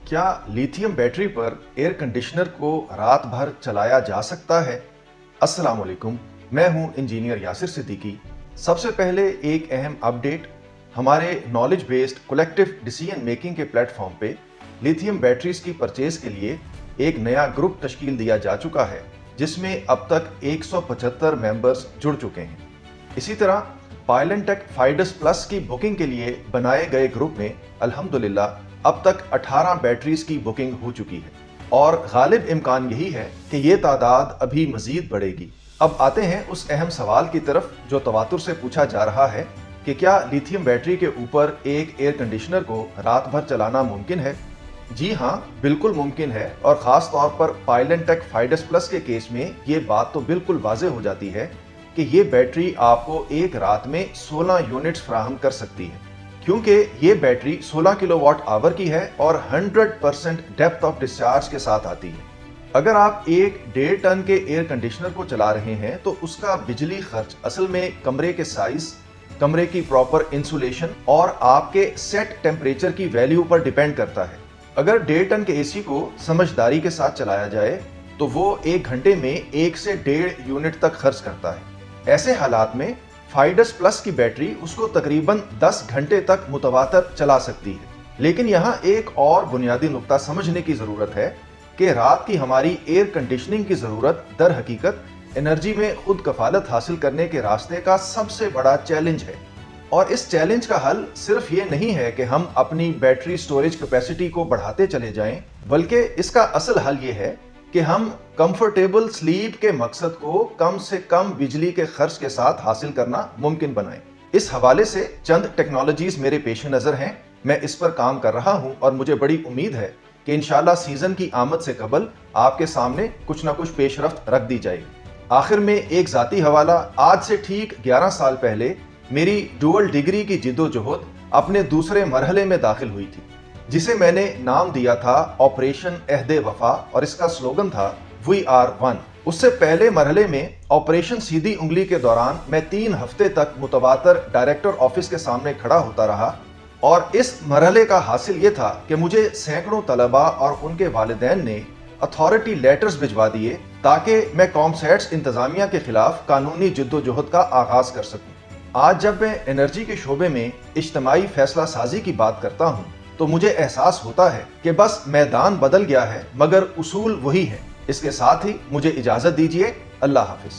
क्या lithium battery पर air conditioner को रात भर चलाया जा सकता है? अस्सलाम वालेकुम, मैं हूं इंजीनियर यासिर सिद्दीकी। सबसे पहले एक अहम अपडेट, हमारे knowledge based collective decision making के प्लेटफॉर्म पे लिथियम बैटरीज की परचेज के लिए एक नया ग्रुप तश्कील दिया जा चुका है, जिसमें अब तक 175 मेंबर्स जुड़ चुके हैं। इसी तरह पायलनटेक फाइडस प्लस की बुकिंग के लिए बनाए गए ग्रुप में अल्हम्दुलिल्लाह अब तक 18 बैटरीज की बुकिंग हो चुकी है और गालिब इम्कान यही है कि ये तादाद अभी मजीद बढ़ेगी। अब आते हैं उस अहम सवाल की तरफ जो तवातुर से पूछा जा रहा है कि क्या लिथियम बैटरी के ऊपर एक एयर कंडीशनर को रात भर चलाना मुमकिन है? जी हाँ, बिल्कुल मुमकिन है और ख़ास तौर पर पायलनटेक फाइडस प्लस के केस में ये बात तो बिल्कुल वाज़ेह हो जाती है कि ये बैटरी आपको एक रात में 16 यूनिट्स फराहम कर सकती है, क्योंकि ये बैटरी 16 किलोवाट आवर की है और 100% डेप्थ ऑफ डिस्चार्ज के साथ आती है। अगर आप एक 1.5 टन के एयर कंडीशनर को चला रहे हैं तो उसका बिजली खर्च असल में कमरे के साइज, कमरे की प्रॉपर इंसुलेशन और आपके सेट टेम्परेचर की वैल्यू पर डिपेंड करता है। अगर 1.5 टन के एसी को समझदारी के साथ चलाया जाए तो वो एक घंटे में 1 से 1.5 यूनिट तक खर्च करता है। ऐसे हालात में फाइडस प्लस की बैटरी उसको तकरीबन 10 घंटे तक मुतवातर चला सकती है। लेकिन यहाँ एक और बुनियादी नुक्ता समझने की जरूरत है कि रात की हमारी एयर कंडीशनिंग की जरूरत दर हकीकत एनर्जी में खुद कफालत हासिल करने के रास्ते का सबसे बड़ा चैलेंज है। और इस चैलेंज का हल सिर्फ ये नहीं है कि हम अपनी बैटरी स्टोरेज कैपेसिटी को बढ़ाते चले जाएं, बल्कि इसका असल हल ये है कि हम कंफर्टेबल स्लीप के मकसद को कम से कम बिजली के खर्च के साथ हासिल करना मुमकिन बनाएं। इस हवाले से चंद टेक्नोलॉजीज मेरे पेश नज़र हैं, मैं इस पर काम कर रहा हूं और मुझे बड़ी उम्मीद है कि इंशाल्लाह सीजन की आमद से कबल आपके सामने कुछ ना कुछ पेशरफ्त रख दी जाएगी। आखिर में एक जाती हवाला, आज से ठीक 11 साल पहले मेरी डुअल डिग्री की जिद्दोजहद अपने दूसरे मरहले में दाखिल हुई थी, जिसे मैंने नाम दिया था ऑपरेशन अहदे वफा और इसका स्लोगन था वी आर वन। उससे पहले मरहले में ऑपरेशन सीधी उंगली के दौरान मैं 3 हफ्ते तक मुतवातर डायरेक्टर ऑफिस के सामने खड़ा होता रहा और इस मरहले का हासिल ये था कि मुझे सैकड़ों तलबा और उनके वालिदैन ने अथॉरिटी लेटर्स भिजवा दिए ताकि मैं कॉमसैट्स इंतजामिया के खिलाफ कानूनी जिद्दोजहद का आगाज कर सकूं। आज जब मैं एनर्जी के शोबे में इज्तमाई फैसला साजी की बात करता हूं तो मुझे एहसास होता है कि बस मैदान बदल गया है मगर उसूल वही है। इसके साथ ही मुझे इजाजत दीजिए। अल्लाह हाफिज।